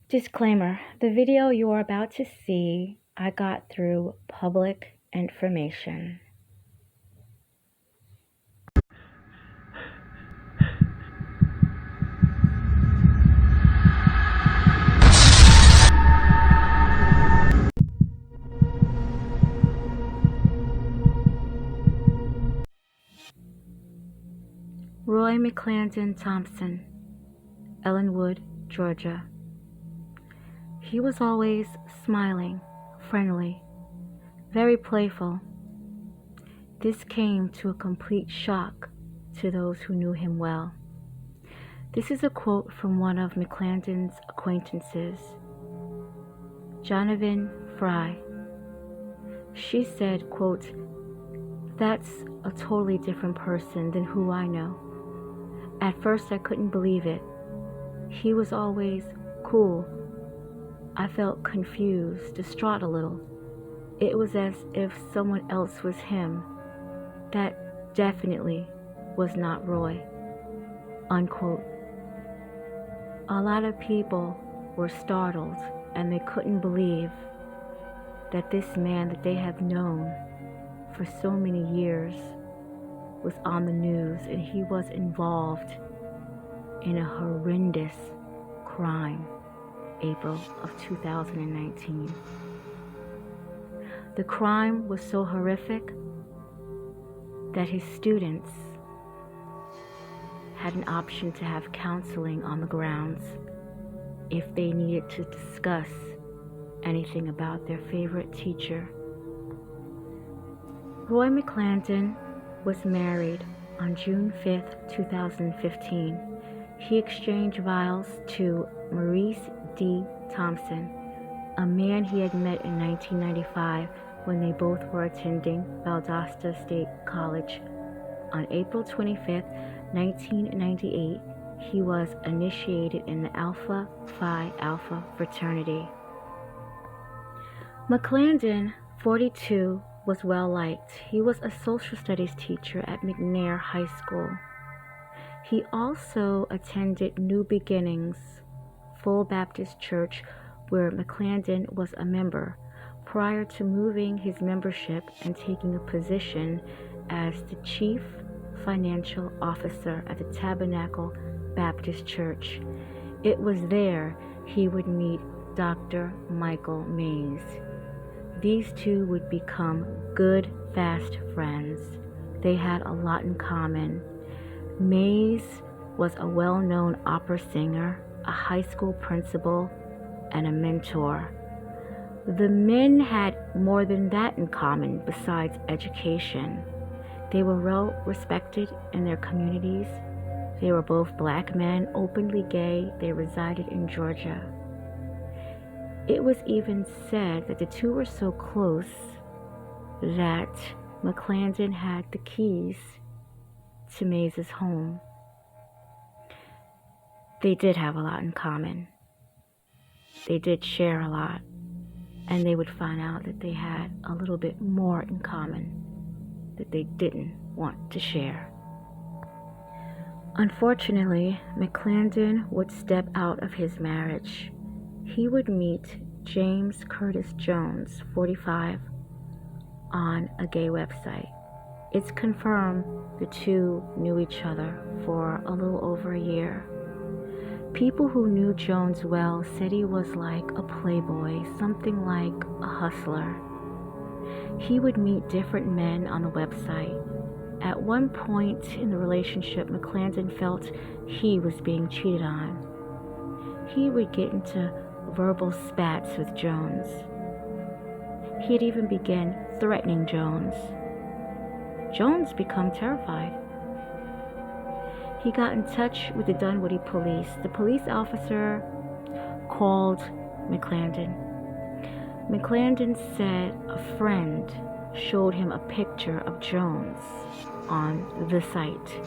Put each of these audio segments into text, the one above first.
Disclaimer: the video you are about to see I got through public information. Roy McClendon-Thompson, Ellenwood, Georgia. He was always smiling, friendly, very playful. This came to a complete shock to those who knew him well. This is a quote from one of McClendon's acquaintances, Jonathan Fry. She said, quote, "That's a totally different person than who I know. At first I couldn't believe it. He was always cool. I felt confused, distraught a little. It was as if someone else was him. That definitely was not Roy." Unquote. A lot of people were startled and they couldn't believe that this man that they have known for so many years was on the news and he was involved in a horrendous crime, April of 2019. The crime was so horrific that his students had an option to have counseling on the grounds if they needed to discuss anything about their favorite teacher. Roy McClendon was married on June 5, 2015. He exchanged vows to Maurice D. Thompson, a man he had met in 1995 when they both were attending Valdosta State College. On April 25, 1998, he was initiated in the Alpha Phi Alpha fraternity. McClendon, 42, was well liked. He was a social studies teacher at McNair High School. He also attended New Beginnings Full Baptist Church, where McClendon was a member, prior to moving his membership and taking a position as the chief financial officer at the Tabernacle Baptist Church. It was there he would meet Dr. Michael Mays. These two would become good, fast friends. They had a lot in common. Mays was a well-known opera singer, a high school principal, and a mentor. The men had more than that in common besides education. They were well respected in their communities. They were both black men, openly gay. They resided in Georgia. It was even said that the two were so close that McClendon had the keys to Mays' home. They did have a lot in common. They did share a lot, and they would find out that they had a little bit more in common that they didn't want to share. Unfortunately, McClendon would step out of his marriage. He would meet James Curtis Jones, 45, on a gay website. It's confirmed the two knew each other for a little over a year. People who knew Jones well said he was like a playboy, something like a hustler. He would meet different men on the website. At one point in the relationship, McClendon felt he was being cheated on. He would get into verbal spats with Jones. He had even begun threatening Jones. Jones became terrified. He got in touch with the Dunwoody police. The police officer called McClendon. McClendon said a friend showed him a picture of Jones on the site.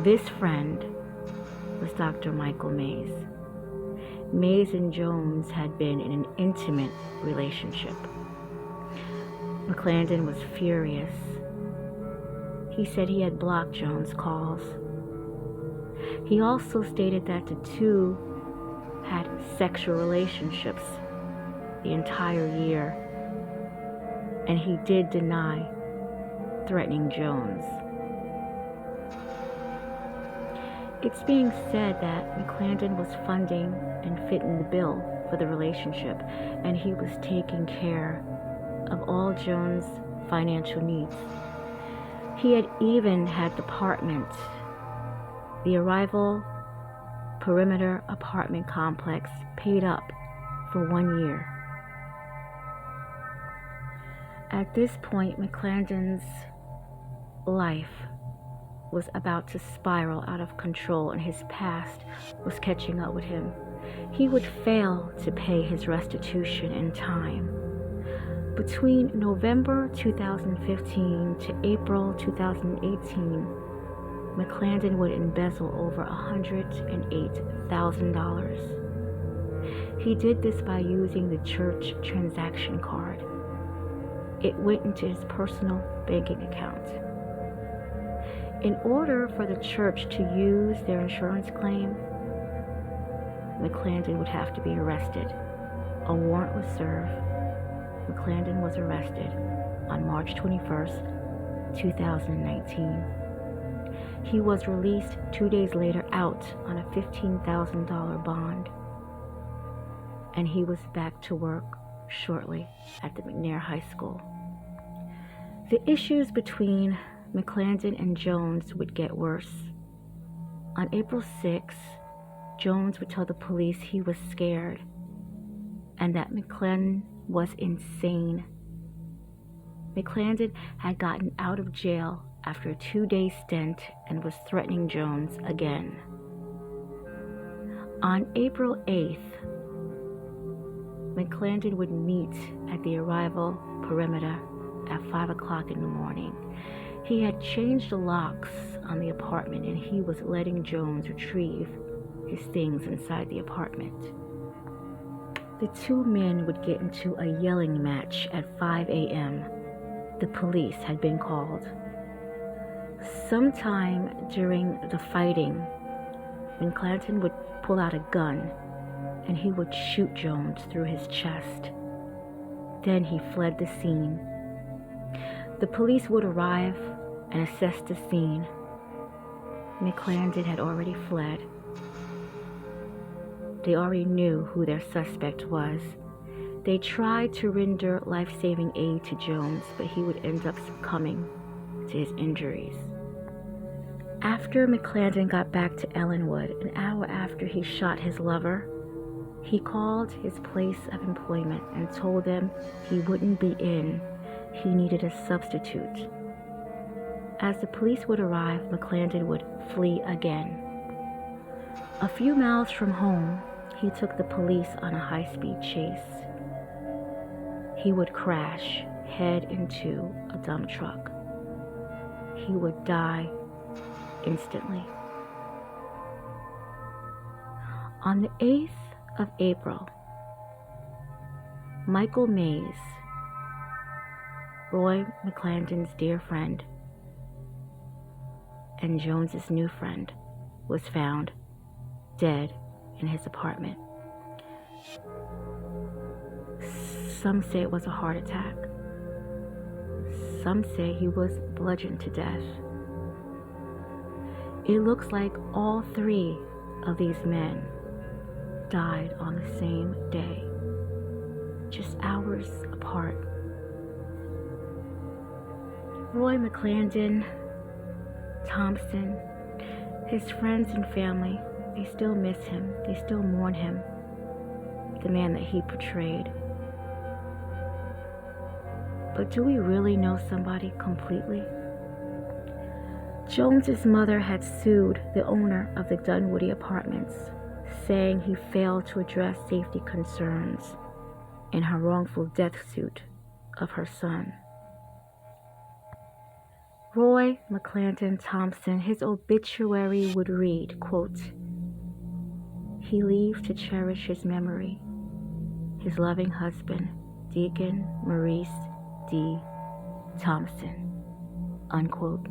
This friend was Dr. Michael Mays. Mays and Jones had been in an intimate relationship. McClendon was furious. He said he had blocked Jones' calls. He also stated that the two had sexual relationships the entire year, and he did deny threatening Jones. It's being said that McClendon was funding and fitting the bill for the relationship, and he was taking care of all Jones' financial needs. He had even had the Arrival Perimeter apartment complex paid up for 1 year. At this point, McClendon's life was about to spiral out of control, and his past was catching up with him. He would fail to pay his restitution in time. Between November 2015 to April 2018, McClendon would embezzle over $108,000. He did this by using the church transaction card. It went into his personal banking account. In order for the church to use their insurance claim, McClendon would have to be arrested. A warrant was served. McClendon was arrested on March 21st, 2019. He was released 2 days later out on a $15,000 bond, and he was back to work shortly at the McNair High School. The issues between McClendon and Jones would get worse. On April 6, Jones would tell the police he was scared and that McClendon was insane. McClendon had gotten out of jail after a 2-day stint and was threatening Jones again. On April 8th, McClendon would meet at the Arrival Perimeter at 5 o'clock in the morning. He had changed the locks on the apartment, and he was letting Jones retrieve his things inside the apartment. The two men would get into a yelling match at 5 a.m. The police had been called. Sometime during the fighting, McClendon would pull out a gun and he would shoot Jones through his chest. Then he fled the scene. The police would arrive and assess the scene. McClendon had already fled. They already knew who their suspect was. They tried to render life-saving aid to Jones, but he would end up succumbing to his injuries. After McClendon got back to Ellenwood, an hour after he shot his lover, he called his place of employment and told them he wouldn't be in. He needed a substitute. As the police would arrive, McClendon would flee again. A few miles from home, he took the police on a high-speed chase. He would crash head into a dump truck. He would die instantly. On the 8th of April, Michael Mays, Roy McClendon's dear friend and Jones's new friend, was found dead in his apartment. Some say it was a heart attack. Some say he was bludgeoned to death. It looks like all three of these men died on the same day, just hours apart. Roy McClendon-Thompson, his friends and family, they still miss him. They still mourn him, the man that he portrayed. But do we really know somebody completely? Jones's mother had sued the owner of the Dunwoody Apartments, saying he failed to address safety concerns in her wrongful death suit of her son. Roy McClendon-Thompson, his obituary would read, quote, "He leaves to cherish his memory, his loving husband, Deacon Maurice D. Thompson," unquote.